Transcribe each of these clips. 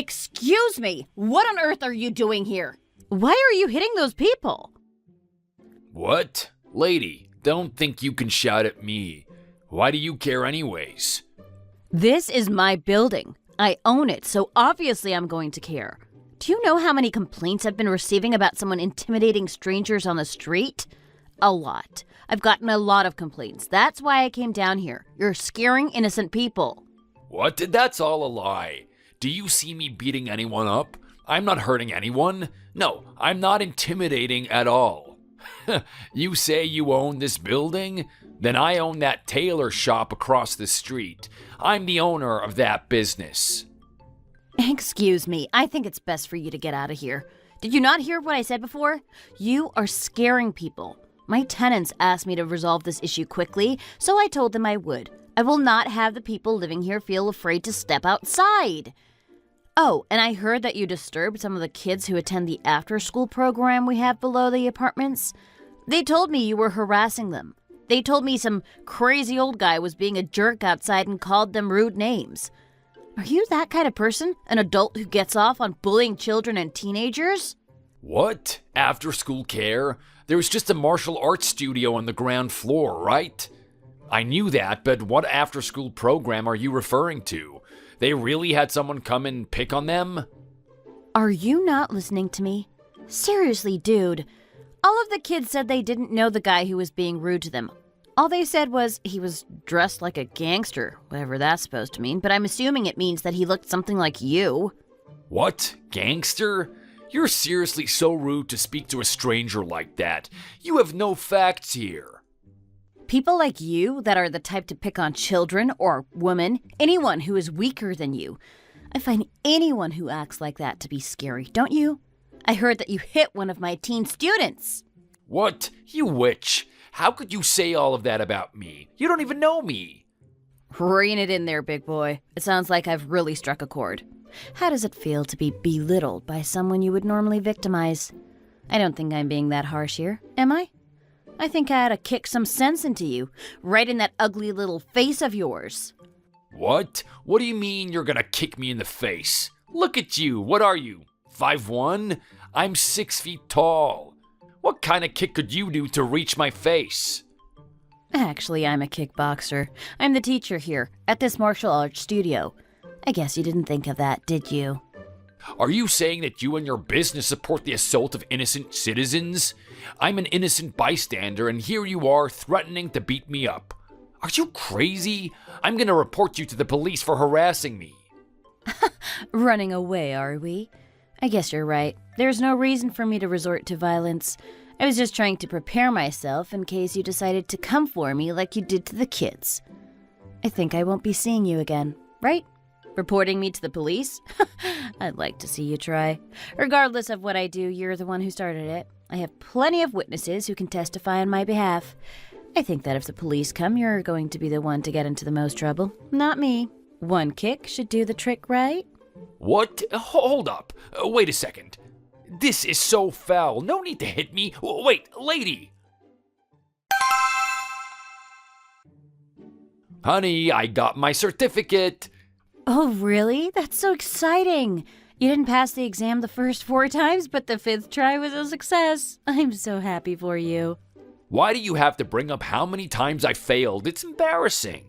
Excuse me, what on earth are you doing here? Why are you hitting those people? What? Lady, don't think you can shout at me. Why do you care anyways? This is my building. I own it, so obviously I'm going to care. Do you know how many complaints I've been receiving about someone intimidating strangers on the street? A lot. I've gotten a lot of complaints. That's why I came down here. You're scaring innocent people. What? That's all a lie. Do you see me beating anyone up? I'm not hurting anyone. No, I'm not intimidating at all. You say you own this building? Then I own that tailor shop across the street. I'm the owner of that business. Excuse me, I think it's best for you to get out of here. Did you not hear what I said before? You are scaring people. My tenants asked me to resolve this issue quickly, so I told them I would. I will not have the people living here feel afraid to step outside. Oh, and I heard that you disturbed some of the kids who attend the after-school program we have below the apartments. They told me you were harassing them. They told me some crazy old guy was being a jerk outside and called them rude names. Are you that kind of person? An adult who gets off on bullying children and teenagers? What? After-school care? There's just a martial arts studio on the ground floor, right? I knew that, but what after-school program are you referring to? They really had someone come and pick on them? Are you not listening to me? Seriously, dude. All of the kids said they didn't know the guy who was being rude to them. All they said was he was dressed like a gangster, whatever that's supposed to mean, but I'm assuming it means that he looked something like you. What? Gangster? You're seriously so rude to speak to a stranger like that. You have no facts here. People like you that are the type to pick on children or women, anyone who is weaker than you. I find anyone who acts like that to be scary, don't you? I heard that you hit one of my teen students. What? You witch. How could you say all of that about me? You don't even know me. Rein it in there, big boy. It sounds like I've really struck a chord. How does it feel to be belittled by someone you would normally victimize? I don't think I'm being that harsh here, am I? I think I ought to kick some sense into you, right in that ugly little face of yours. What? What do you mean you're gonna kick me in the face? Look at you. What are you? 5'1"? I'm 6 feet tall. What kind of kick could you do to reach my face? Actually, I'm a kickboxer. I'm the teacher here, at this martial arts studio. I guess you didn't think of that, did you? Are you saying that you and your business support the assault of innocent citizens? I'm an innocent bystander, and here you are threatening to beat me up. Are you crazy? I'm gonna report you to the police for harassing me. Running away, are we? I guess you're right. There's no reason for me to resort to violence. I was just trying to prepare myself in case you decided to come for me like you did to the kids. I think I won't be seeing you again, right? Reporting me to the police? I'd like to see you try. Regardless of what I do, you're the one who started it. I have plenty of witnesses who can testify on my behalf. I think that if the police come, you're going to be the one to get into the most trouble, not me. One kick should do the trick, right? What? Hold up. Wait a second. This is so foul. No need to hit me. Wait, lady. Honey, I got my certificate. Oh, really? That's so exciting. You didn't pass the exam the first 4 times, but the 5th try was a success. I'm so happy for you. Why do you have to bring up how many times I failed? It's embarrassing.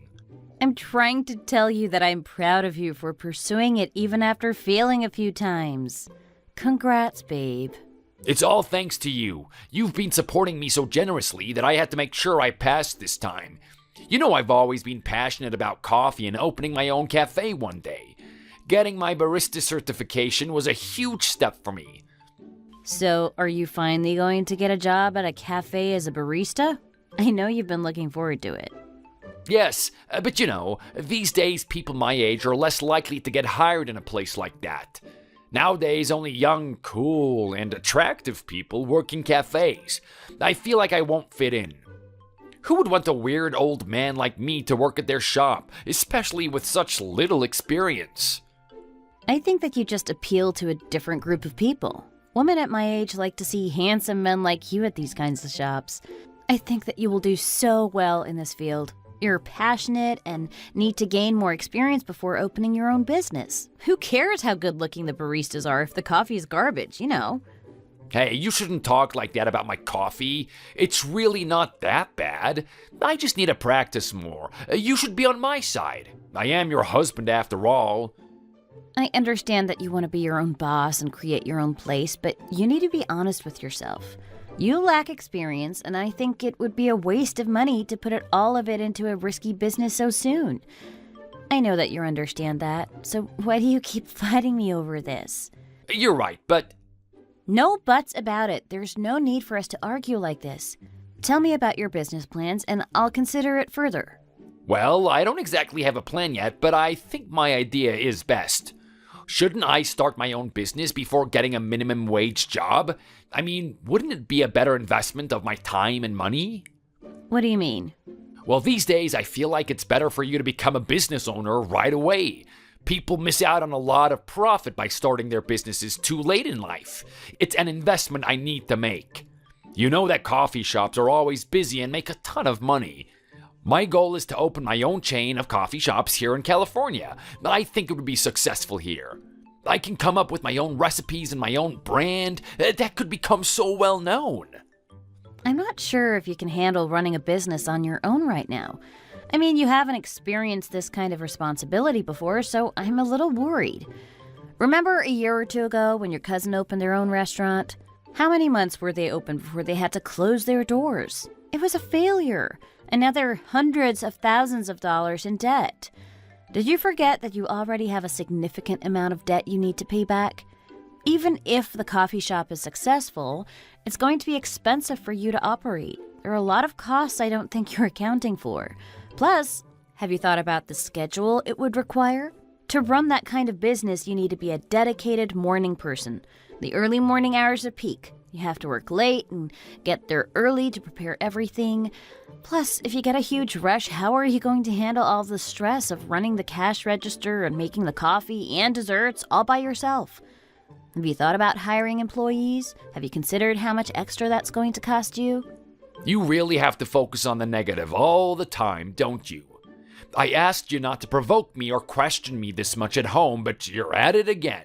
I'm trying to tell you that I'm proud of you for pursuing it even after failing a few times. Congrats, babe. It's all thanks to you. You've been supporting me so generously that I had to make sure I passed this time. You know I've always been passionate about coffee and opening my own cafe one day. Getting my barista certification was a huge step for me. So, are you finally going to get a job at a cafe as a barista? I know you've been looking forward to it. Yes, but you know, these days people my age are less likely to get hired in a place like that. Nowadays, only young, cool, and attractive people work in cafes. I feel like I won't fit in. Who would want a weird old man like me to work at their shop, especially with such little experience? I think that you just appeal to a different group of people. Women at my age like to see handsome men like you at these kinds of shops. I think that you will do so well in this field. You're passionate and need to gain more experience before opening your own business. Who cares how good looking the baristas are if the coffee's garbage, you know? Hey, you shouldn't talk like that about my coffee. It's really not that bad. I just need to practice more. You should be on my side. I am your husband after all. I understand that you want to be your own boss and create your own place, but you need to be honest with yourself. You lack experience, and I think it would be a waste of money to put all of it into a risky business so soon. I know that you understand that, so why do you keep fighting me over this? You're right, but... No buts about it. There's no need for us to argue like this. Tell me about your business plans, and I'll consider it further. Well, I don't exactly have a plan yet, but I think my idea is best. Shouldn't I start my own business before getting a minimum wage job? I mean, wouldn't it be a better investment of my time and money? What do you mean? Well, these days I feel like it's better for you to become a business owner right away. People miss out on a lot of profit by starting their businesses too late in life. It's an investment I need to make. You know that coffee shops are always busy and make a ton of money. My goal is to open my own chain of coffee shops here in California. I think it would be successful here. I can come up with my own recipes and my own brand. That could become so well known. I'm not sure if you can handle running a business on your own right now. I mean, you haven't experienced this kind of responsibility before, so I'm a little worried. Remember a year or two ago when your cousin opened their own restaurant? How many months were they open before they had to close their doors? It was a failure, and now they're hundreds of thousands of dollars in debt. Did you forget that you already have a significant amount of debt you need to pay back? Even if the coffee shop is successful, it's going to be expensive for you to operate. There are a lot of costs I don't think you're accounting for. Plus, have you thought about the schedule it would require? To run that kind of business, you need to be a dedicated morning person. The early morning hours are peak. You have to work late and get there early to prepare everything. Plus, if you get a huge rush, how are you going to handle all the stress of running the cash register and making the coffee and desserts all by yourself? Have you thought about hiring employees? Have you considered how much extra that's going to cost you? You really have to focus on the negative all the time, don't you? I asked you not to provoke me or question me this much at home, but you're at it again.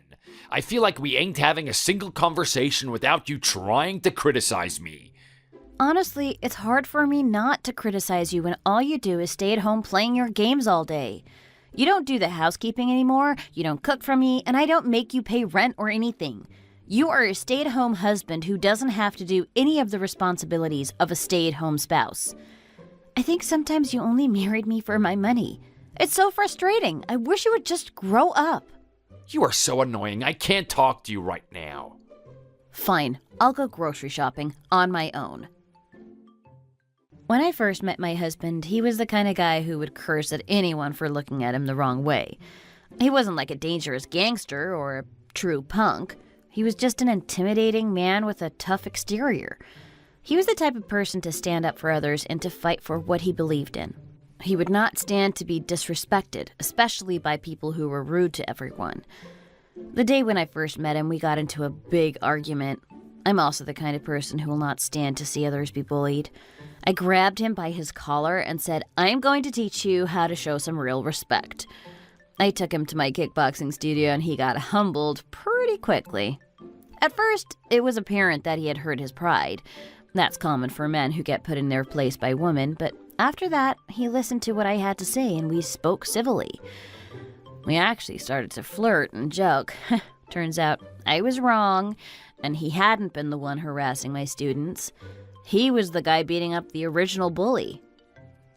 I feel like we ain't having a single conversation without you trying to criticize me. Honestly, it's hard for me not to criticize you when all you do is stay at home playing your games all day. You don't do the housekeeping anymore, you don't cook for me, and I don't make you pay rent or anything. You are a stay-at-home husband who doesn't have to do any of the responsibilities of a stay-at-home spouse. I think sometimes you only married me for my money. It's so frustrating. I wish you would just grow up. You are so annoying. I can't talk to you right now. Fine, I'll go grocery shopping on my own. When I first met my husband, he was the kind of guy who would curse at anyone for looking at him the wrong way. He wasn't like a dangerous gangster or a true punk. He was just an intimidating man with a tough exterior. He was the type of person to stand up for others and to fight for what he believed in. He would not stand to be disrespected, especially by people who were rude to everyone. The day when I first met him, we got into a big argument. I'm also the kind of person who will not stand to see others be bullied. I grabbed him by his collar and said, "I'm going to teach you how to show some real respect." I took him to my kickboxing studio and he got humbled pretty quickly. At first, it was apparent that he had hurt his pride. That's common for men who get put in their place by women, but after that, he listened to what I had to say and we spoke civilly. We actually started to flirt and joke. Turns out I was wrong, and he hadn't been the one harassing my students. He was the guy beating up the original bully.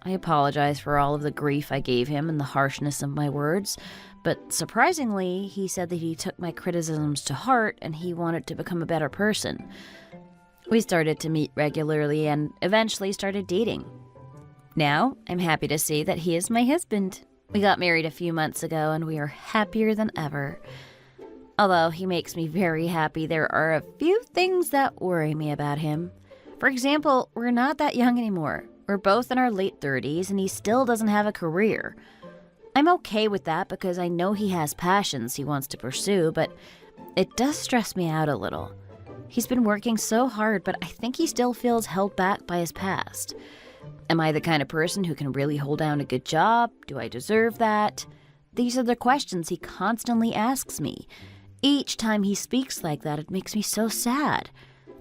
I apologize for all of the grief I gave him and the harshness of my words, but surprisingly, he said that he took my criticisms to heart and he wanted to become a better person. We started to meet regularly and eventually started dating. Now, I'm happy to say that he is my husband. We got married a few months ago and we are happier than ever. Although he makes me very happy, there are a few things that worry me about him. For example, we're not that young anymore. We're both in our late 30s and he still doesn't have a career. I'm okay with that because I know he has passions he wants to pursue, but it does stress me out a little. He's been working so hard, but I think he still feels held back by his past. Am I the kind of person who can really hold down a good job? Do I deserve that? These are the questions he constantly asks me. Each time he speaks like that, it makes me so sad.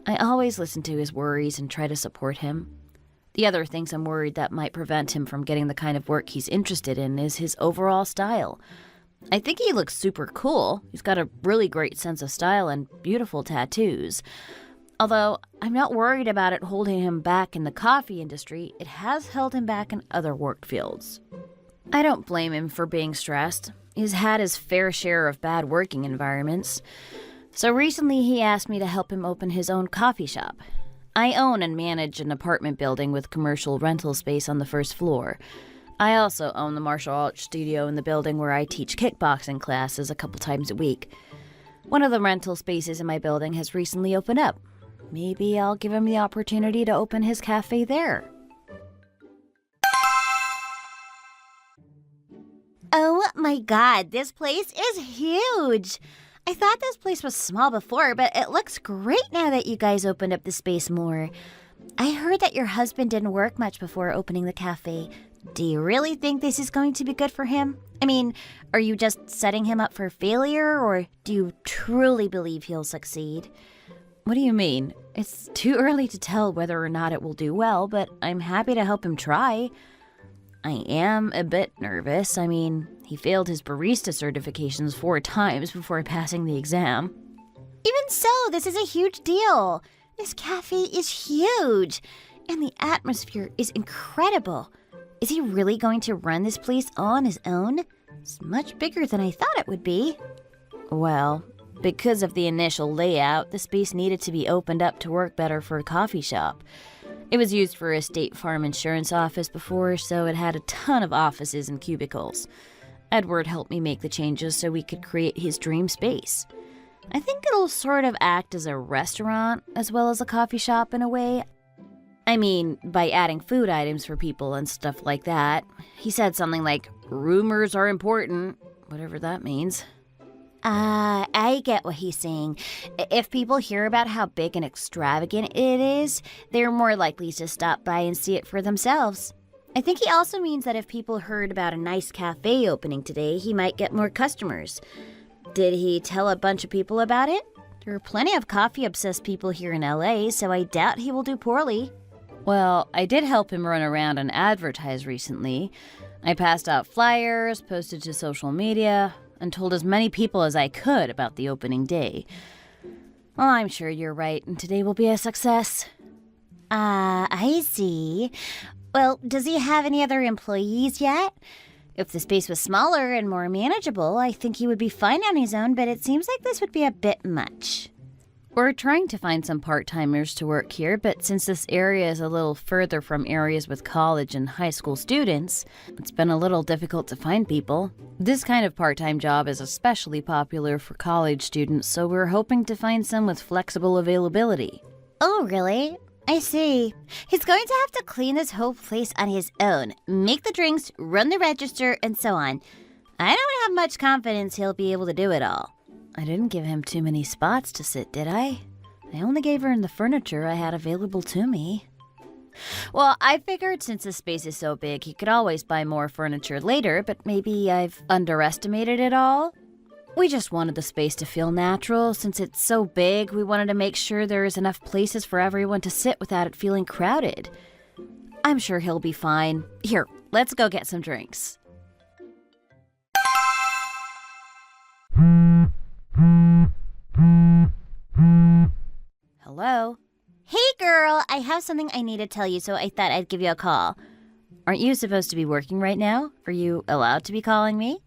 I always listen to his worries and try to support him. The other things I'm worried that might prevent him from getting the kind of work he's interested in is his overall style. I think he looks super cool. He's got a really great sense of style and beautiful tattoos. Although I'm not worried about it holding him back in the coffee industry, it has held him back in other work fields. I don't blame him for being stressed. He's had his fair share of bad working environments. So recently he asked me to help him open his own coffee shop. I own and manage an apartment building with commercial rental space on the first floor. I also own the martial arts studio in the building where I teach kickboxing classes a couple times a week. One of the rental spaces in my building has recently opened up. Maybe I'll give him the opportunity to open his cafe there. Oh my god, this place is huge! I thought this place was small before, but it looks great now that you guys opened up the space more. I heard that your husband didn't work much before opening the cafe. Do you really think this is going to be good for him? I mean, are you just setting him up for failure, or do you truly believe he'll succeed? What do you mean? It's too early to tell whether or not it will do well, but I'm happy to help him try. I am a bit nervous. I mean, he failed his barista certifications 4 times before passing the exam. Even so, this is a huge deal. This cafe is huge, and the atmosphere is incredible. Is he really going to run this place on his own? It's much bigger than I thought it would be. Well, because of the initial layout, the space needed to be opened up to work better for a coffee shop. It was used for a State Farm insurance office before, so it had a ton of offices and cubicles. Edward helped me make the changes so we could create his dream space. I think it'll sort of act as a restaurant as well as a coffee shop in a way. I mean, by adding food items for people and stuff like that. He said something like, rumors are important, whatever that means. I get what he's saying. If people hear about how big and extravagant it is, they're more likely to stop by and see it for themselves. I think he also means that if people heard about a nice cafe opening today, he might get more customers. Did he tell a bunch of people about it? There are plenty of coffee-obsessed people here in LA, so I doubt he will do poorly. Well, I did help him run around and advertise recently. I passed out flyers, posted to social media, and told as many people as I could about the opening day. Well, I'm sure you're right, and today will be a success. I see. Well, does he have any other employees yet? If the space was smaller and more manageable, I think he would be fine on his own, but it seems like this would be a bit much. We're trying to find some part-timers to work here, but since this area is a little further from areas with college and high school students, it's been a little difficult to find people. This kind of part-time job is especially popular for college students, so we're hoping to find some with flexible availability. Oh, really? I see. He's going to have to clean this whole place on his own, make the drinks, run the register, and so on. I don't have much confidence he'll be able to do it all. I didn't give him too many spots to sit, did I? I only gave her the furniture I had available to me. Well, I figured since the space is so big, he could always buy more furniture later, but maybe I've underestimated it all? We just wanted the space to feel natural. Since it's so big, we wanted to make sure there is enough places for everyone to sit without it feeling crowded. I'm sure he'll be fine. Here, let's go get some drinks. Hello? Hey girl, I have something I need to tell you, so I thought I'd give you a call. Aren't you supposed to be working right now? Are you allowed to be calling me?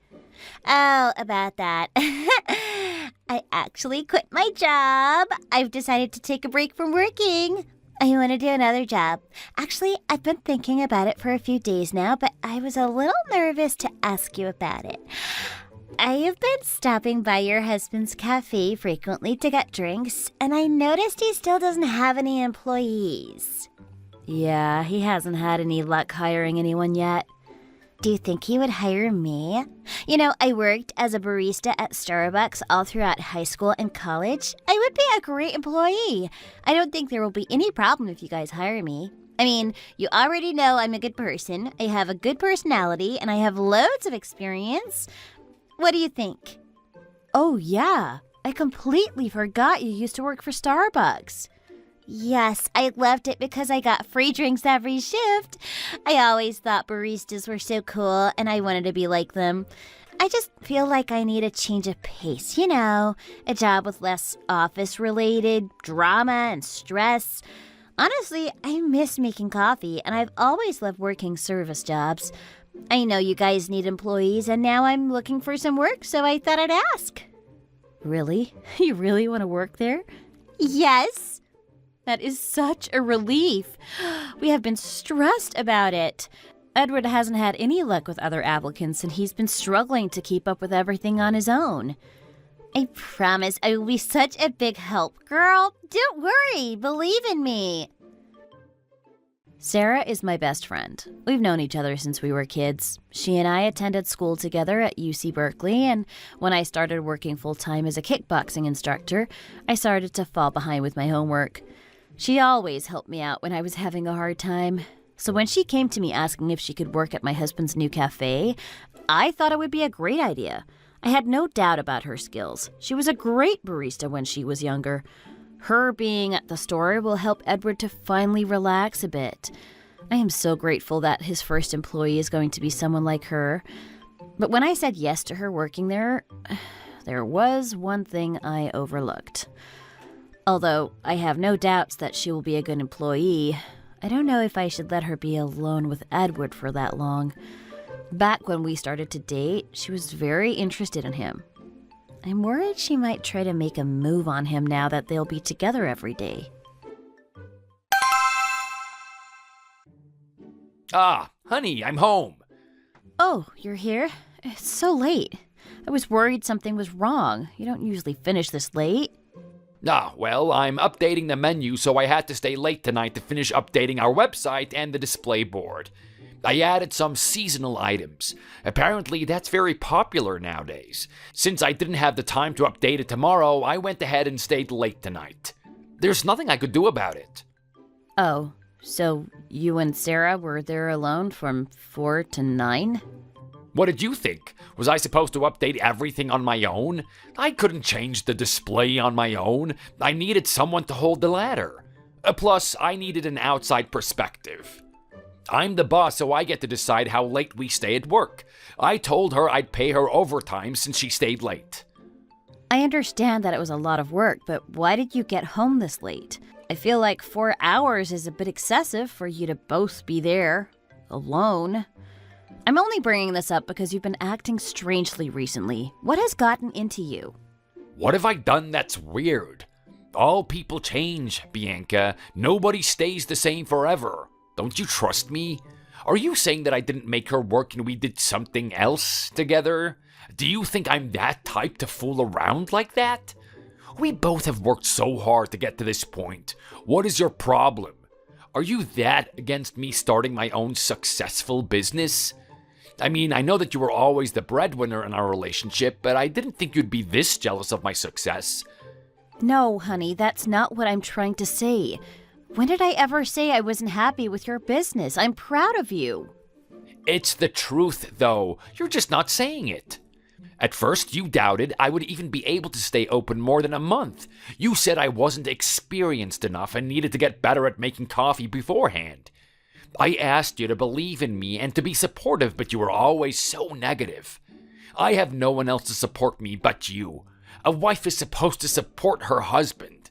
Oh, about that. I actually quit my job. I've decided to take a break from working. I want to do another job. Actually, I've been thinking about it for a few days now, but I was a little nervous to ask you about it. I have been stopping by your husband's cafe frequently to get drinks, and I noticed he still doesn't have any employees. Yeah, he hasn't had any luck hiring anyone yet. Do you think he would hire me? You know, I worked as a barista at Starbucks all throughout high school and college. I would be a great employee. I don't think there will be any problem if you guys hire me. I mean, you already know I'm a good person. I have a good personality, and I have loads of experience. What do you think? Oh, yeah. I completely forgot you used to work for Starbucks. Yes, I loved it because I got free drinks every shift. I always thought baristas were so cool, and I wanted to be like them. I just feel like I need a change of pace, a job with less office-related drama and stress. Honestly, I miss making coffee, and I've always loved working service jobs. I know you guys need employees, and now I'm looking for some work, so I thought I'd ask. Really? You really want to work there? Yes. That is such a relief. We have been stressed about it. Edward hasn't had any luck with other applicants, and he's been struggling to keep up with everything on his own. I promise I will be such a big help. Girl, don't worry. Believe in me. Sarah is my best friend. We've known each other since we were kids. She and I attended school together at UC Berkeley, and when I started working full-time as a kickboxing instructor, I started to fall behind with my homework. She always helped me out when I was having a hard time. So when she came to me asking if she could work at my husband's new cafe, I thought it would be a great idea. I had no doubt about her skills. She was a great barista when she was younger. Her being at the store will help Edward to finally relax a bit. I am so grateful that his first employee is going to be someone like her. But when I said yes to her working there, there was one thing I overlooked. Although I have no doubts that she will be a good employee, I don't know if I should let her be alone with Edward for that long. Back when we started to date, she was very interested in him. I'm worried she might try to make a move on him now that they'll be together every day. Ah, honey, I'm home. Oh, you're here? It's so late. I was worried something was wrong. You don't usually finish this late. Ah, well, I'm updating the menu, so I had to stay late tonight to finish updating our website and the display board. I added some seasonal items. Apparently, that's very popular nowadays. Since I didn't have the time to update it tomorrow, I went ahead and stayed late tonight. There's nothing I could do about it. Oh, so you and Sarah were there alone from 4 to 9? What did you think? Was I supposed to update everything on my own? I couldn't change the display on my own. I needed someone to hold the ladder. Plus, I needed an outside perspective. I'm the boss, so I get to decide how late we stay at work. I told her I'd pay her overtime since she stayed late. I understand that it was a lot of work, but why did you get home this late? I feel like 4 hours is a bit excessive for you to both be there, alone. I'm only bringing this up because you've been acting strangely recently. What has gotten into you? What have I done that's weird? All people change, Bianca. Nobody stays the same forever. Don't you trust me? Are you saying that I didn't make her work and we did something else together? Do you think I'm that type to fool around like that? We both have worked so hard to get to this point. What is your problem? Are you that against me starting my own successful business? I mean, I know that you were always the breadwinner in our relationship, but I didn't think you'd be this jealous of my success. No, honey, that's not what I'm trying to say. When did I ever say I wasn't happy with your business? I'm proud of you. It's the truth, though. You're just not saying it. At first, you doubted I would even be able to stay open more than a month. You said I wasn't experienced enough and needed to get better at making coffee beforehand. I asked you to believe in me and to be supportive, but you were always so negative. I have no one else to support me but you. A wife is supposed to support her husband.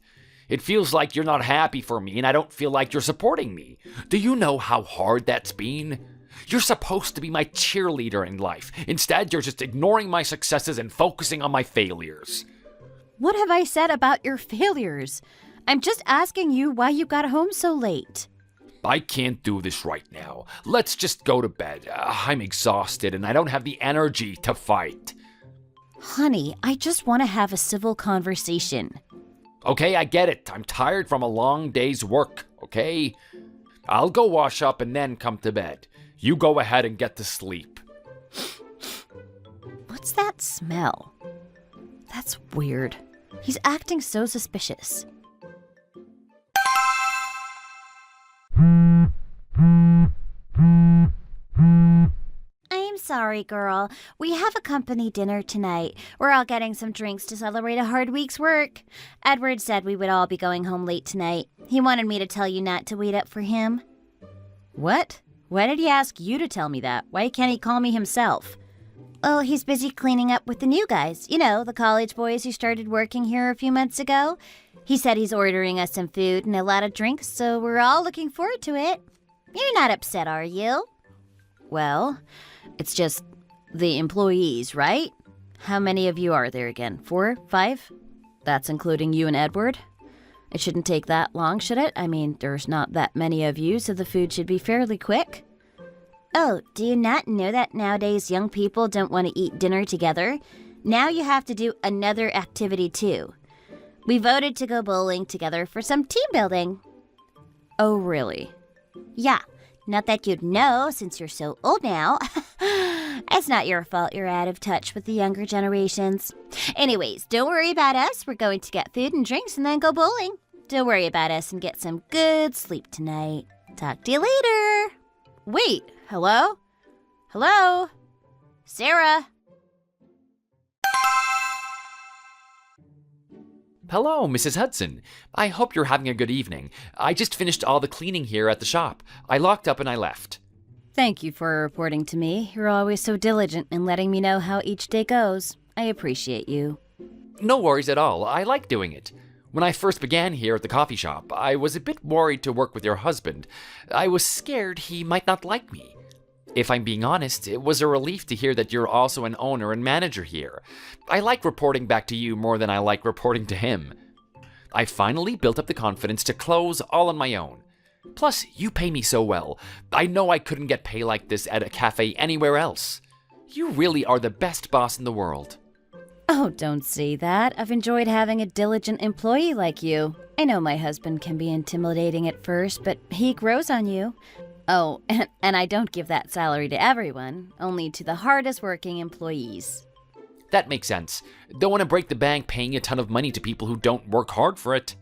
It feels like you're not happy for me and I don't feel like you're supporting me. Do you know how hard that's been? You're supposed to be my cheerleader in life. Instead, you're just ignoring my successes and focusing on my failures. What have I said about your failures? I'm just asking you why you got home so late. I can't do this right now. Let's just go to bed. I'm exhausted and I don't have the energy to fight. Honey, I just want to have a civil conversation. Okay, I get it. I'm tired from a long day's work, okay? I'll go wash up and then come to bed. You go ahead and get to sleep. What's that smell? That's weird. He's acting so suspicious. sorry, girl. We have a company dinner tonight. We're all getting some drinks to celebrate a hard week's work. Edward said we would all be going home late tonight. He wanted me to tell you not to wait up for him. What? Why did he ask you to tell me that? Why can't he call me himself? Oh, he's busy cleaning up with the new guys. You know, the college boys who started working here a few months ago. He said he's ordering us some food and a lot of drinks, so we're all looking forward to it. You're not upset, are you? Well, it's just the employees, right? How many of you are there again? 4? 5? That's including you and Edward? It shouldn't take that long, should it? I mean, there's not that many of you, so the food should be fairly quick. Oh, do you not know that nowadays young people don't want to eat dinner together? Now you have to do another activity too. We voted to go bowling together for some team building. Oh, really? Yeah, not that you'd know since you're so old now. It's not your fault you're out of touch with the younger generations. Anyways, don't worry about us. We're going to get food and drinks and then go bowling. Don't worry about us and get some good sleep tonight. Talk to you later. Wait, hello? Hello? Sarah? Hello, Mrs. Hudson. I hope you're having a good evening. I just finished all the cleaning here at the shop. I locked up and I left. Thank you for reporting to me. You're always so diligent in letting me know how each day goes. I appreciate you. No worries at all. I like doing it. When I first began here at the coffee shop, I was a bit worried to work with your husband. I was scared he might not like me. If I'm being honest, it was a relief to hear that you're also an owner and manager here. I like reporting back to you more than I like reporting to him. I finally built up the confidence to close all on my own. Plus, you pay me so well. I know I couldn't get pay like this at a cafe anywhere else. You really are the best boss in the world. Oh, don't say that. I've enjoyed having a diligent employee like you. I know my husband can be intimidating at first, but he grows on you. Oh, and I don't give that salary to everyone, only to the hardest working employees. That makes sense. Don't want to break the bank paying a ton of money to people who don't work hard for it.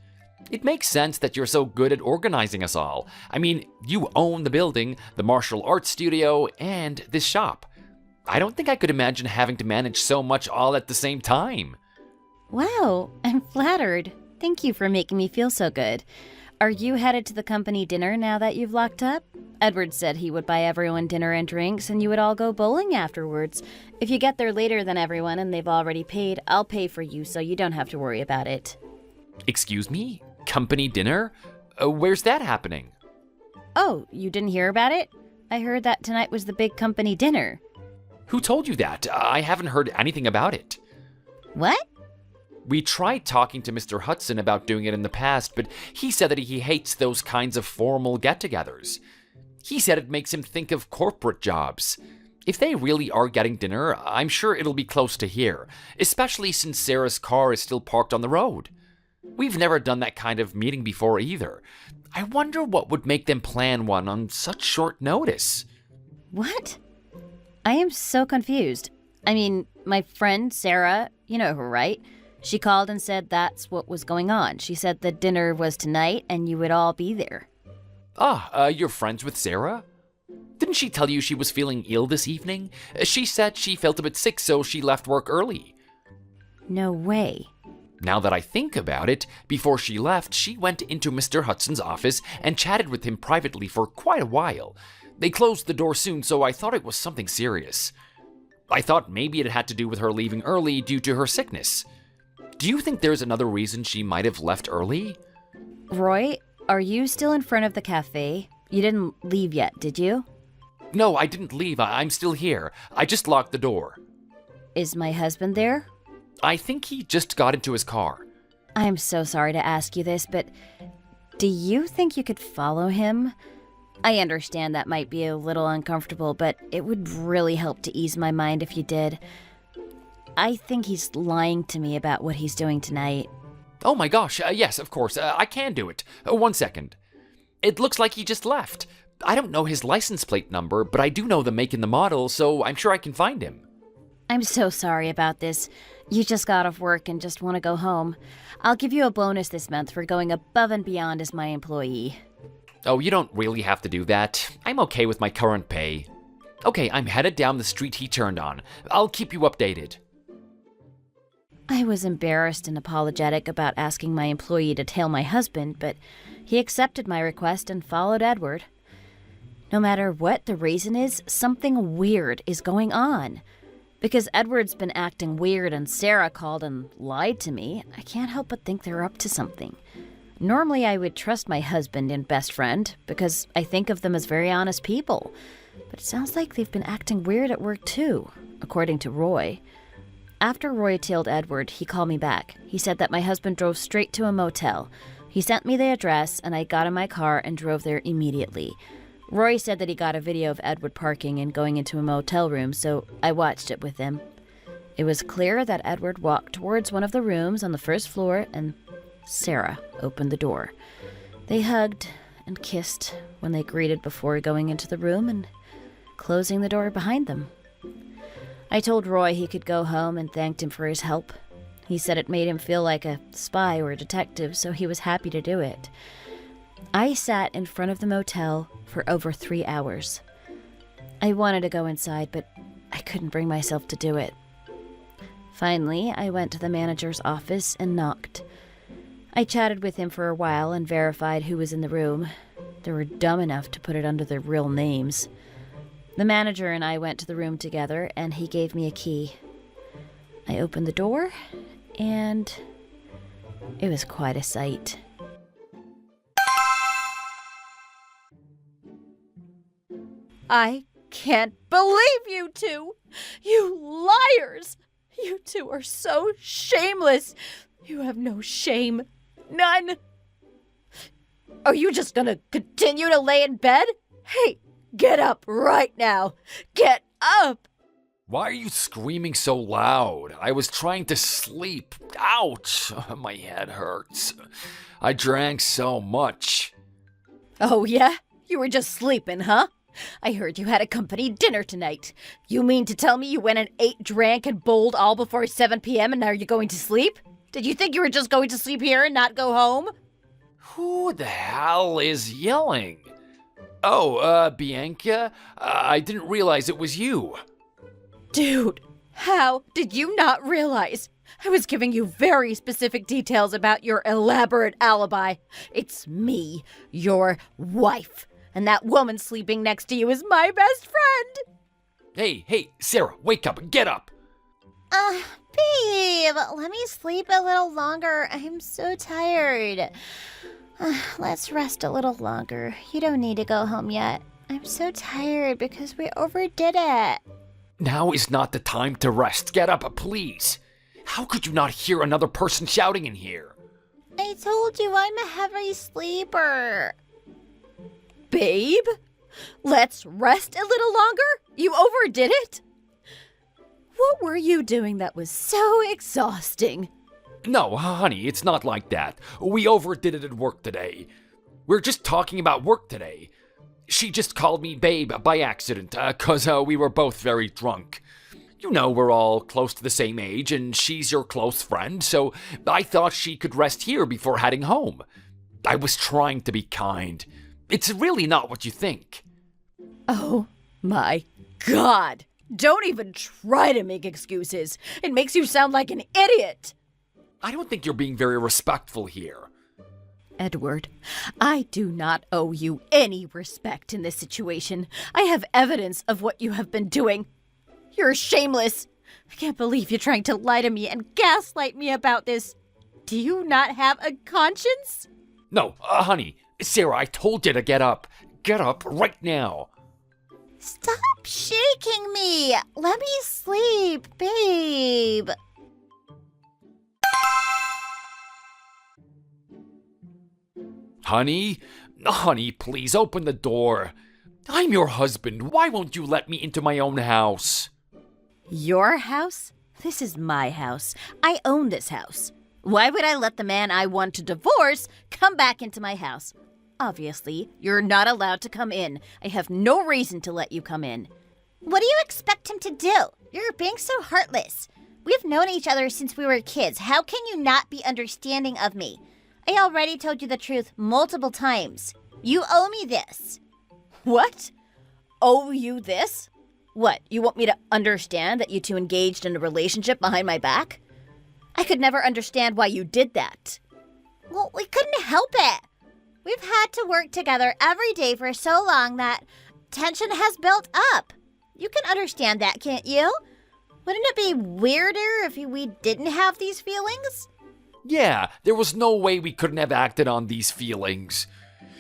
It makes sense that you're so good at organizing us all. I mean, you own the building, the martial arts studio, and this shop. I don't think I could imagine having to manage so much all at the same time. Wow, I'm flattered. Thank you for making me feel so good. Are you headed to the company dinner now that you've locked up? Edward said he would buy everyone dinner and drinks, and you would all go bowling afterwards. If you get there later than everyone and they've already paid, I'll pay for you so you don't have to worry about it. Excuse me? Company dinner? Where's that happening? Oh, you didn't hear about it? I heard that tonight was the big company dinner. Who told you that? I haven't heard anything about it. What? We tried talking to Mr. Hudson about doing it in the past, but he said that he hates those kinds of formal get-togethers. He said it makes him think of corporate jobs. If they really are getting dinner, I'm sure it'll be close to here, especially since Sarah's car is still parked on the road. We've never done that kind of meeting before either. I wonder what would make them plan one on such short notice. What? I am so confused. I mean, my friend Sarah, you know her, right? She called and said that's what was going on. She said the dinner was tonight and you would all be there. You're friends with Sarah? Didn't she tell you she was feeling ill this evening? She said she felt a bit sick, so she left work early. No way. Now that I think about it, before she left, she went into Mr. Hudson's office and chatted with him privately for quite a while. They closed the door soon, so I thought it was something serious. I thought maybe it had to do with her leaving early due to her sickness. Do you think there's another reason she might have left early? Roy, are you still in front of the cafe? You didn't leave yet, did you? No, I didn't leave. I'm still here. I just locked the door. Is my husband there? I think he just got into his car. I'm so sorry to ask you this, but do you think you could follow him? I understand that might be a little uncomfortable, but it would really help to ease my mind if you did. I think he's lying to me about what he's doing tonight. Oh my gosh, yes, of course, I can do it. 1 second. It looks like he just left. I don't know his license plate number, but I do know the make and the model, so I'm sure I can find him. I'm so sorry about this. You just got off work and just want to go home. I'll give you a bonus this month for going above and beyond as my employee. Oh, you don't really have to do that. I'm okay with my current pay. Okay, I'm headed down the street he turned on. I'll keep you updated. I was embarrassed and apologetic about asking my employee to tail my husband, but he accepted my request and followed Edward. No matter what the reason is, something weird is going on. Because Edward's been acting weird and Sarah called and lied to me, I can't help but think they're up to something. Normally I would trust my husband and best friend because I think of them as very honest people. But it sounds like they've been acting weird at work too, according to Roy. After Roy tailed Edward, he called me back. He said that my husband drove straight to a motel. He sent me the address, and I got in my car and drove there immediately. Roy said that he got a video of Edward parking and going into a motel room, so I watched it with him. It was clear that Edward walked towards one of the rooms on the first floor, and Sarah opened the door. They hugged and kissed when they greeted before going into the room and closing the door behind them. I told Roy he could go home and thanked him for his help. He said it made him feel like a spy or a detective, so he was happy to do it. I sat in front of the motel for over 3 hours. I wanted to go inside, but I couldn't bring myself to do it. Finally, I went to the manager's office and knocked. I chatted with him for a while and verified who was in the room. They were dumb enough to put it under their real names. The manager and I went to the room together, and he gave me a key. I opened the door, and it was quite a sight. I can't believe you two! You liars! You two are so shameless! You have no shame. None! Are you just gonna continue to lay in bed? Hey! Get up right now! Get up! Why are you screaming so loud? I was trying to sleep. Ouch! My head hurts. I drank so much. Oh, yeah? You were just sleeping, huh? I heard you had a company dinner tonight. You mean to tell me you went and ate, drank, and bowled all before 7 p.m. and now you're going to sleep? Did you think you were just going to sleep here and not go home? Who the hell is yelling? Oh, Bianca? I didn't realize it was you. Dude, how did you not realize? I was giving you very specific details about your elaborate alibi. It's me, your wife, and that woman sleeping next to you is my best friend. Hey, Sarah, wake up, get up. Babe, let me sleep a little longer. I'm so tired. Let's rest a little longer. You don't need to go home yet. I'm so tired because we overdid it. Now is not the time to rest. Get up, please. How could you not hear another person shouting in here? I told you I'm a heavy sleeper. Babe, let's rest a little longer? You overdid it? What were you doing that was so exhausting? No, honey, it's not like that. We overdid it at work today. We're just talking about work today. She just called me babe by accident, 'cause we were both very drunk. You know, we're all close to the same age, and she's your close friend, so I thought she could rest here before heading home. I was trying to be kind. It's really not what you think. Oh my God! Don't even try to make excuses. It makes you sound like an idiot. I don't think you're being very respectful here. Edward, I do not owe you any respect in this situation. I have evidence of what you have been doing. You're shameless. I can't believe you're trying to lie to me and gaslight me about this. Do you not have a conscience? No, honey. Sarah, I told you to get up. Get up right now. Stop shaking me. Let me sleep, babe. Honey, please open the door. I'm your husband. Why won't you let me into my own house? Your house? This is my house. I own this house. Why would I let the man I want to divorce come back into my house? Obviously, you're not allowed to come in. I have no reason to let you come in. What do you expect him to do? You're being so heartless. We've known each other since we were kids. How can you not be understanding of me? I already told you the truth multiple times. You owe me this. What? Owe you this? What, you want me to understand that you two engaged in a relationship behind my back? I could never understand why you did that. Well, we couldn't help it. We've had to work together every day for so long that tension has built up. You can understand that, can't you? Wouldn't it be weirder if we didn't have these feelings? Yeah, there was no way we couldn't have acted on these feelings.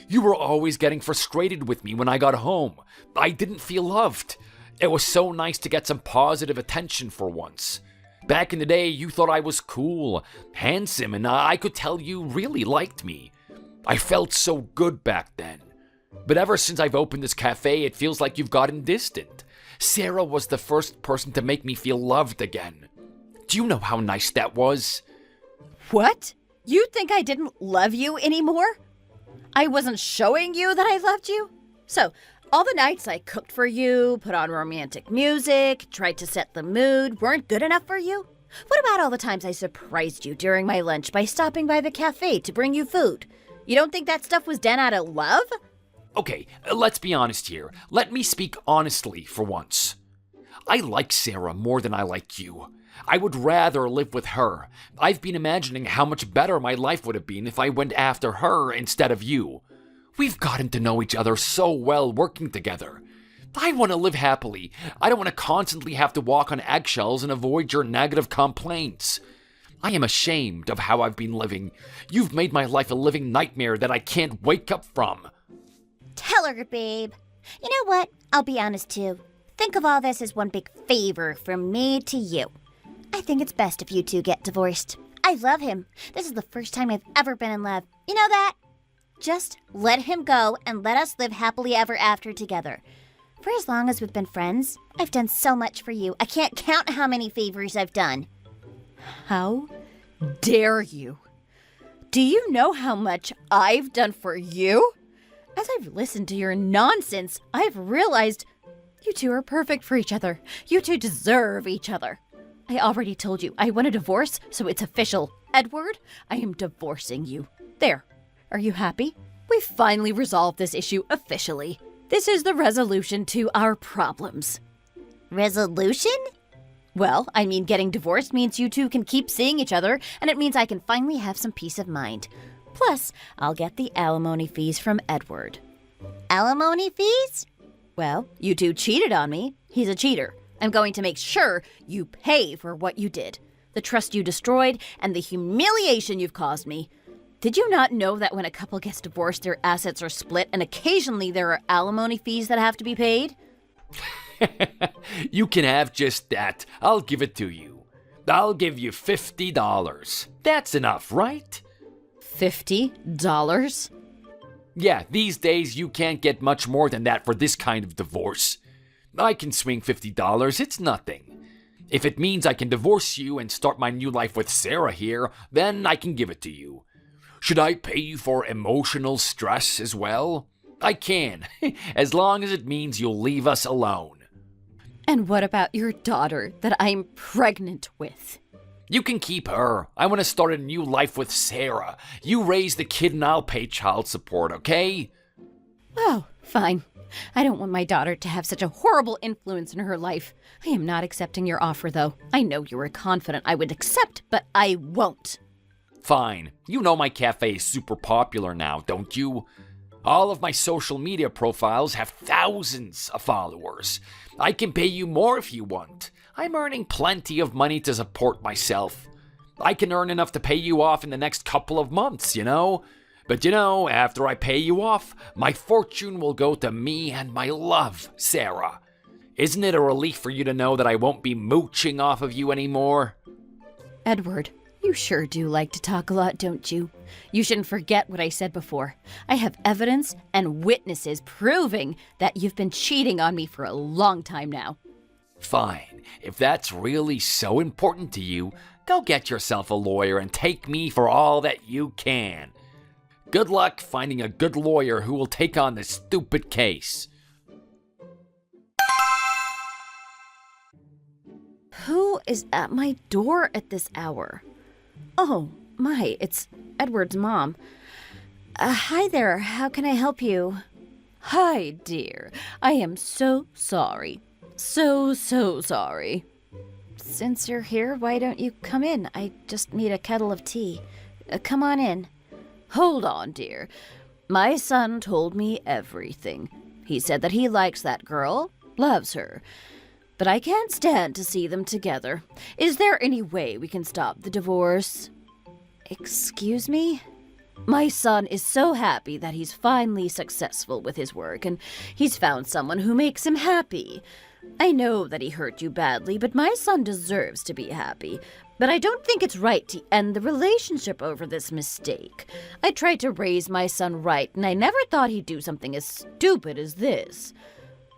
You were always getting frustrated with me when I got home. I didn't feel loved. It was so nice to get some positive attention for once. Back in the day, you thought I was cool, handsome, and I could tell you really liked me. I felt so good back then. But ever since I've opened this cafe, it feels like you've gotten distant. Sarah was the first person to make me feel loved again. Do you know how nice that was? What? You think I didn't love you anymore? I wasn't showing you that I loved you? So, all the nights I cooked for you, put on romantic music, tried to set the mood, weren't good enough for you? What about all the times I surprised you during my lunch by stopping by the cafe to bring you food? You don't think that stuff was done out of love? Okay, let's be honest here. Let me speak honestly for once. I like Sarah more than I like you. I would rather live with her. I've been imagining how much better my life would have been if I went after her instead of you. We've gotten to know each other so well working together. I want to live happily. I don't want to constantly have to walk on eggshells and avoid your negative complaints. I am ashamed of how I've been living. You've made my life a living nightmare that I can't wake up from. Tell her, babe. You know what? I'll be honest too. Think of all this as one big favor from me to you. I think it's best if you two get divorced. I love him. This is the first time I've ever been in love. You know that? Just let him go and let us live happily ever after together. For as long as we've been friends, I've done so much for you. I can't count how many favors I've done. How dare you? Do you know how much I've done for you? As I've listened to your nonsense, I've realized you two are perfect for each other. You two deserve each other. I already told you I want a divorce, so it's official. Edward, I am divorcing you. There. Are you happy? We've finally resolved this issue officially. This is the resolution to our problems. Resolution? Well, I mean, getting divorced means you two can keep seeing each other, and it means I can finally have some peace of mind. Plus, I'll get the alimony fees from Edward. Alimony fees? Well, you two cheated on me. He's a cheater. I'm going to make sure you pay for what you did. The trust you destroyed and the humiliation you've caused me. Did you not know that when a couple gets divorced, their assets are split and occasionally there are alimony fees that have to be paid? You can have just that. I'll give it to you. I'll give you $50. That's enough, right? $50? Yeah, these days you can't get much more than that for this kind of divorce. I can swing $50, it's nothing. If it means I can divorce you and start my new life with Sarah here, then I can give it to you. Should I pay you for emotional stress as well? I can, as long as it means you'll leave us alone. And what about your daughter that I'm pregnant with? You can keep her. I want to start a new life with Sarah. You raise the kid and I'll pay child support, okay? Oh, fine. I don't want my daughter to have such a horrible influence in her life. I am not accepting your offer, though. I know you were confident I would accept, but I won't. Fine. You know my cafe is super popular now, don't you? All of my social media profiles have thousands of followers. I can pay you more if you want. I'm earning plenty of money to support myself. I can earn enough to pay you off in the next couple of months, you know? But you know, after I pay you off, my fortune will go to me and my love, Sarah. Isn't it a relief for you to know that I won't be mooching off of you anymore? Edward, you sure do like to talk a lot, don't you? You shouldn't forget what I said before. I have evidence and witnesses proving that you've been cheating on me for a long time now. Fine. If that's really so important to you, go get yourself a lawyer and take me for all that you can. Good luck finding a good lawyer who will take on this stupid case. Who is at my door at this hour? Oh, my, it's Edward's mom. Hi there, how can I help you? Hi, dear. I am so sorry. So sorry. Since you're here, why don't you come in? I just need a kettle of tea. Come on in. Hold on, dear. My son told me everything. He said that he likes that girl, loves her. But I can't stand to see them together. Is there any way we can stop the divorce? Excuse me? My son is so happy that he's finally successful with his work, and he's found someone who makes him happy. I know that he hurt you badly, but my son deserves to be happy. But I don't think it's right to end the relationship over this mistake. I tried to raise my son right, and I never thought he'd do something as stupid as this.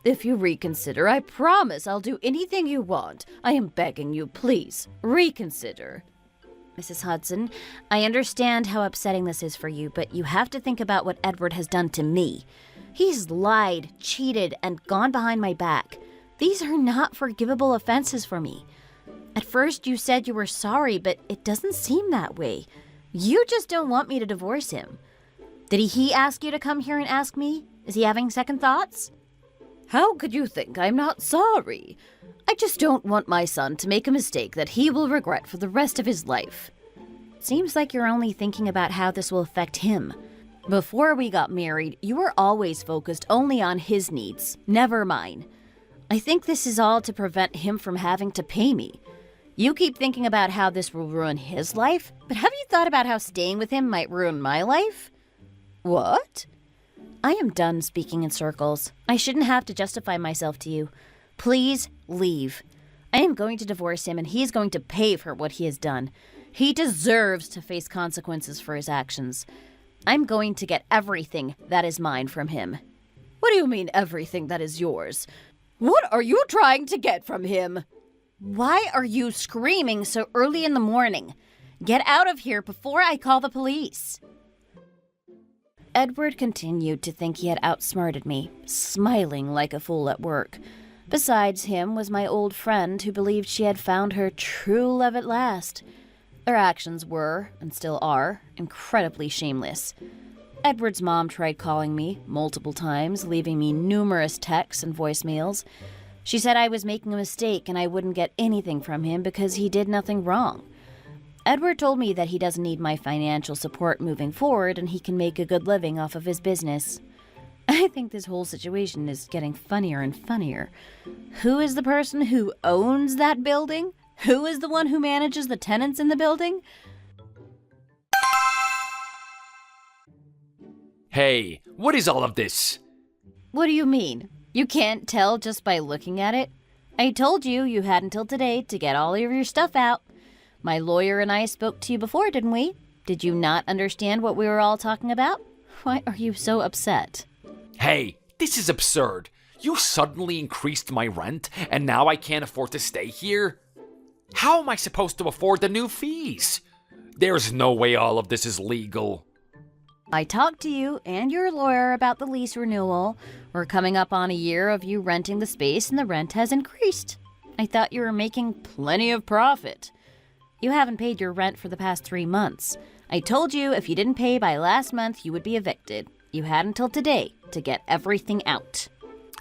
If you reconsider, I promise I'll do anything you want. I am begging you, please, reconsider. Mrs. Hudson, I understand how upsetting this is for you, but you have to think about what Edward has done to me. He's lied, cheated, and gone behind my back. These are not forgivable offenses for me. At first you said you were sorry, but it doesn't seem that way. You just don't want me to divorce him. Did he ask you to come here and ask me? Is he having second thoughts? How could you think I'm not sorry? I just don't want my son to make a mistake that he will regret for the rest of his life. Seems like you're only thinking about how this will affect him. Before we got married, you were always focused only on his needs, never mine. I think this is all to prevent him from having to pay me. You keep thinking about how this will ruin his life, but have you thought about how staying with him might ruin my life? What? I am done speaking in circles. I shouldn't have to justify myself to you. Please leave. I am going to divorce him, and he is going to pay for what he has done. He deserves to face consequences for his actions. I'm going to get everything that is mine from him. What do you mean, everything that is yours? What are you trying to get from him? Why are you screaming so early in the morning? Get out of here before I call the police. Edward continued to think he had outsmarted me, smiling like a fool at work. Besides him was my old friend who believed she had found her true love at last. Their actions were, and still are, incredibly shameless. Edward's mom tried calling me multiple times, leaving me numerous texts and voicemails. She said I was making a mistake and I wouldn't get anything from him because he did nothing wrong. Edward told me that he doesn't need my financial support moving forward and he can make a good living off of his business. I think this whole situation is getting funnier and funnier. Who is the person who owns that building? Who is the one who manages the tenants in the building? Hey, what is all of this? What do you mean? You can't tell just by looking at it? I told you you had until today to get all of your stuff out. My lawyer and I spoke to you before, didn't we? Did you not understand what we were all talking about? Why are you so upset? Hey, this is absurd. You suddenly increased my rent, and now I can't afford to stay here? How am I supposed to afford the new fees? There's no way all of this is legal. I talked to you and your lawyer about the lease renewal. We're coming up on a year of you renting the space and the rent has increased. I thought you were making plenty of profit. You haven't paid your rent for the past 3 months. I told you if you didn't pay by last month, you would be evicted. You had until today to get everything out.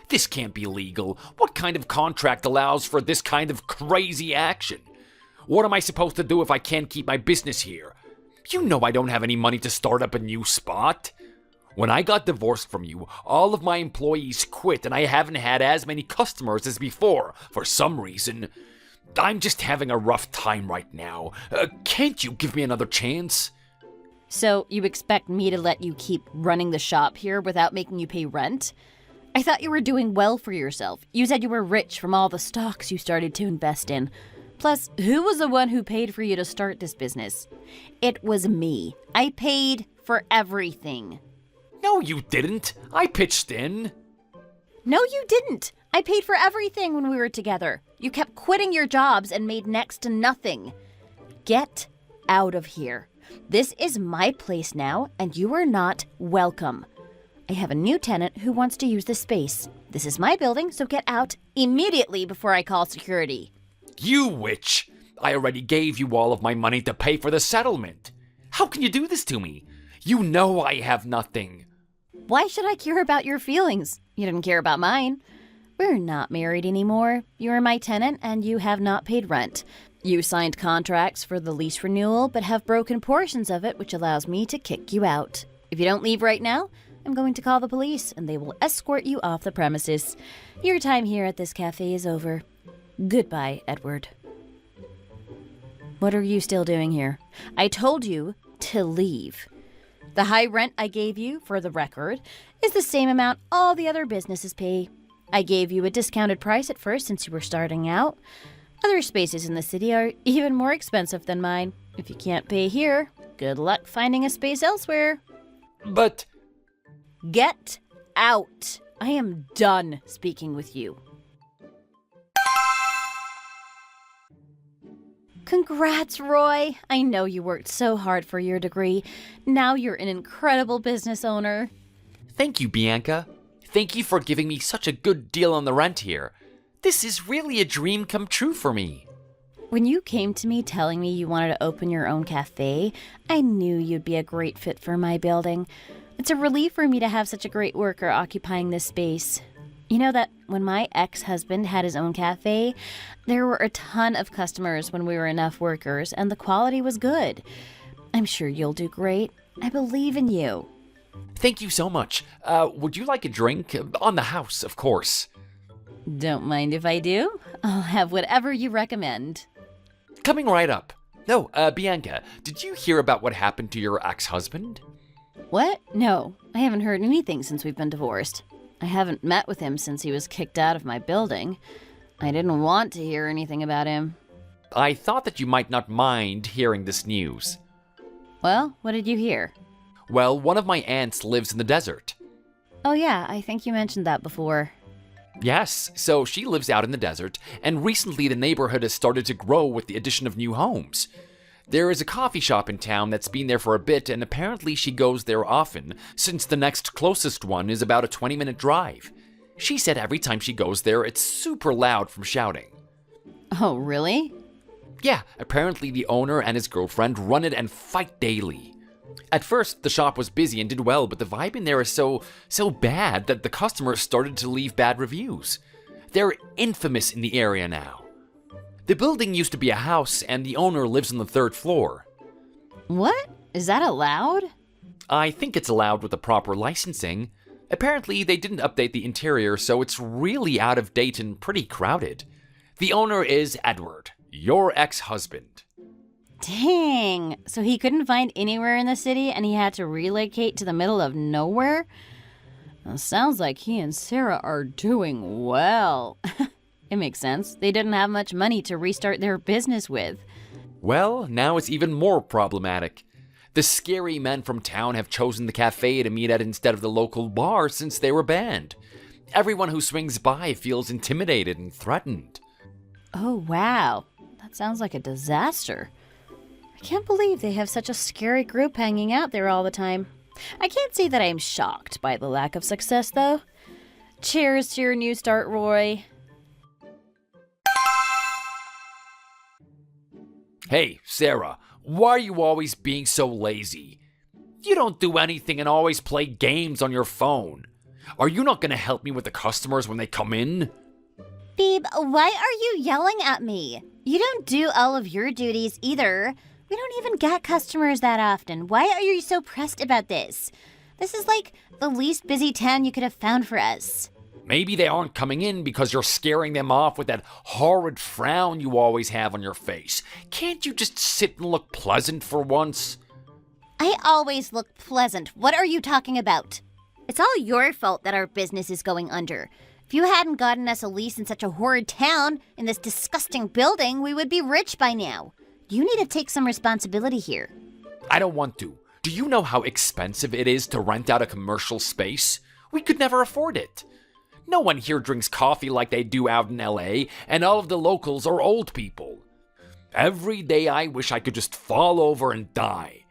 This can't be legal. What kind of contract allows for this kind of crazy action? What am I supposed to do if I can't keep my business here? You know I don't have any money to start up a new spot. When I got divorced from you, all of my employees quit and I haven't had as many customers as before for some reason. I'm just having a rough time right now. Can't you give me another chance? So you expect me to let you keep running the shop here without making you pay rent? I thought you were doing well for yourself. You said you were rich from all the stocks you started to invest in. Plus, who was the one who paid for you to start this business? It was me. I paid for everything. No, you didn't. I pitched in. No, you didn't. I paid for everything when we were together. You kept quitting your jobs and made next to nothing. Get out of here. This is my place now, and you are not welcome. I have a new tenant who wants to use this space. This is my building, so get out immediately before I call security. You witch! I already gave you all of my money to pay for the settlement. How can you do this to me? You know I have nothing. Why should I care about your feelings? You didn't care about mine. We're not married anymore. You are my tenant and you have not paid rent. You signed contracts for the lease renewal but have broken portions of it, which allows me to kick you out. If you don't leave right now, I'm going to call the police and they will escort you off the premises. Your time here at this cafe is over. Goodbye, Edward. What are you still doing here? I told you to leave. The high rent I gave you, for the record, is the same amount all the other businesses pay. I gave you a discounted price at first since you were starting out. Other spaces in the city are even more expensive than mine. If you can't pay here, good luck finding a space elsewhere. But... Get out! I am done speaking with you. Congrats, Roy! I know you worked so hard for your degree. Now you're an incredible business owner. Thank you, Bianca. Thank you for giving me such a good deal on the rent here. This is really a dream come true for me. When you came to me telling me you wanted to open your own cafe, I knew you'd be a great fit for my building. It's a relief for me to have such a great worker occupying this space. You know that when my ex-husband had his own cafe, there were a ton of customers when we were enough workers, and the quality was good. I'm sure you'll do great. I believe in you. Thank you so much. Would you like a drink? On the house, of course. Don't mind if I do. I'll have whatever you recommend. Coming right up. No, Bianca, did you hear about what happened to your ex-husband? What? No, I haven't heard anything since we've been divorced. I haven't met with him since he was kicked out of my building. I didn't want to hear anything about him. I thought that you might not mind hearing this news. Well, what did you hear? Well, one of my aunts lives in the desert. Oh yeah, I think you mentioned that before. Yes, so she lives out in the desert, and recently the neighborhood has started to grow with the addition of new homes. There is a coffee shop in town that's been there for a bit, and apparently she goes there often, since the next closest one is about a 20-minute drive. She said every time she goes there, it's super loud from shouting. Oh, really? Yeah, apparently the owner and his girlfriend run it and fight daily. At first, the shop was busy and did well, but the vibe in there is so bad that the customers started to leave bad reviews. They're infamous in the area now. The building used to be a house, and the owner lives on the 3rd floor. What? Is that allowed? I think it's allowed with the proper licensing. Apparently, they didn't update the interior, so it's really out of date and pretty crowded. The owner is Edward, your ex-husband. Dang, so he couldn't find anywhere in the city and he had to relocate to the middle of nowhere? Well, sounds like he and Sarah are doing well. It makes sense. They didn't have much money to restart their business with. Well, now it's even more problematic. The scary men from town have chosen the cafe to meet at instead of the local bar since they were banned. Everyone who swings by feels intimidated and threatened. Oh, wow. That sounds like a disaster. I can't believe they have such a scary group hanging out there all the time. I can't say that I'm shocked by the lack of success, though. Cheers to your new start, Roy. Hey, Sarah, why are you always being so lazy? You don't do anything and always play games on your phone. Are you not going to help me with the customers when they come in? Babe, why are you yelling at me? You don't do all of your duties either. We don't even get customers that often. Why are you so pressed about this? This is like the least busy town you could have found for us. Maybe they aren't coming in because you're scaring them off with that horrid frown you always have on your face. Can't you just sit and look pleasant for once? I always look pleasant. What are you talking about? It's all your fault that our business is going under. If you hadn't gotten us a lease in such a horrid town, in this disgusting building, we would be rich by now. You need to take some responsibility here. I don't want to. Do you know how expensive it is to rent out a commercial space? We could never afford it. No one here drinks coffee like they do out in LA, and all of the locals are old people. Every day I wish I could just fall over and die.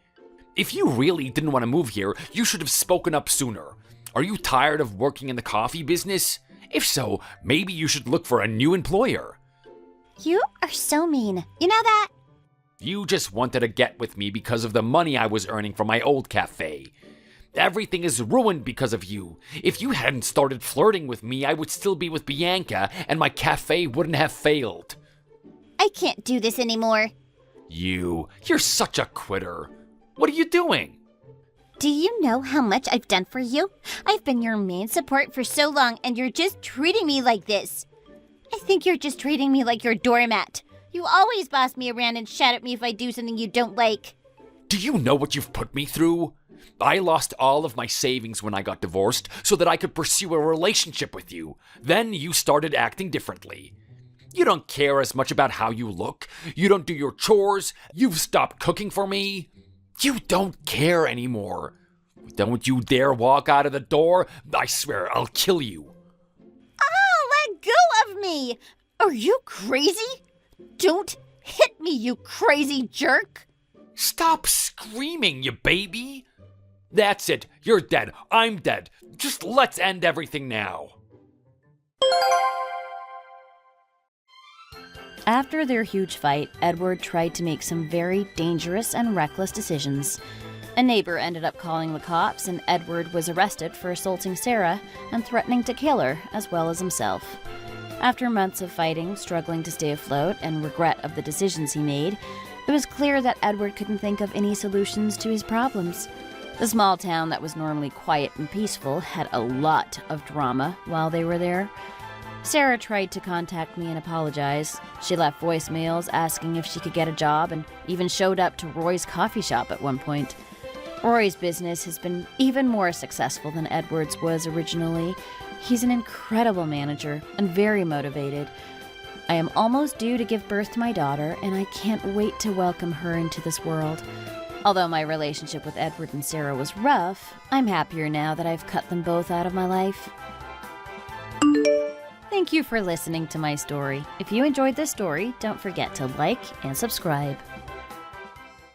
If you really didn't want to move here, you should have spoken up sooner. Are you tired of working in the coffee business? If so, maybe you should look for a new employer. You are so mean. You know that? You just wanted to get with me because of the money I was earning from my old cafe. Everything is ruined because of you. If you hadn't started flirting with me, I would still be with Bianca, and my cafe wouldn't have failed. I can't do this anymore. You're such a quitter. What are you doing? Do you know how much I've done for you? I've been your main support for so long, and you're just treating me like this. I think you're just treating me like your doormat. You always boss me around and shout at me if I do something you don't like. Do you know what you've put me through? I lost all of my savings when I got divorced so that I could pursue a relationship with you. Then you started acting differently. You don't care as much about how you look. You don't do your chores. You've stopped cooking for me. You don't care anymore. Don't you dare walk out of the door. I swear I'll kill you. Oh, let go of me! Are you crazy? Don't hit me, you crazy jerk! Stop screaming, you baby. That's it. You're dead. I'm dead. Just let's end everything now. After their huge fight, Edward tried to make some very dangerous and reckless decisions. A neighbor ended up calling the cops, and Edward was arrested for assaulting Sarah and threatening to kill her, as well as himself. After months of fighting, struggling to stay afloat, and regret of the decisions he made, it was clear that Edward couldn't think of any solutions to his problems. The small town that was normally quiet and peaceful had a lot of drama while they were there. Sarah tried to contact me and apologize. She left voicemails asking if she could get a job and even showed up to Roy's coffee shop at one point. Roy's business has been even more successful than Edward's was originally. He's an incredible manager and very motivated. I am almost due to give birth to my daughter, and I can't wait to welcome her into this world. Although my relationship with Edward and Sarah was rough, I'm happier now that I've cut them both out of my life. Thank you for listening to my story. If you enjoyed this story, don't forget to like and subscribe.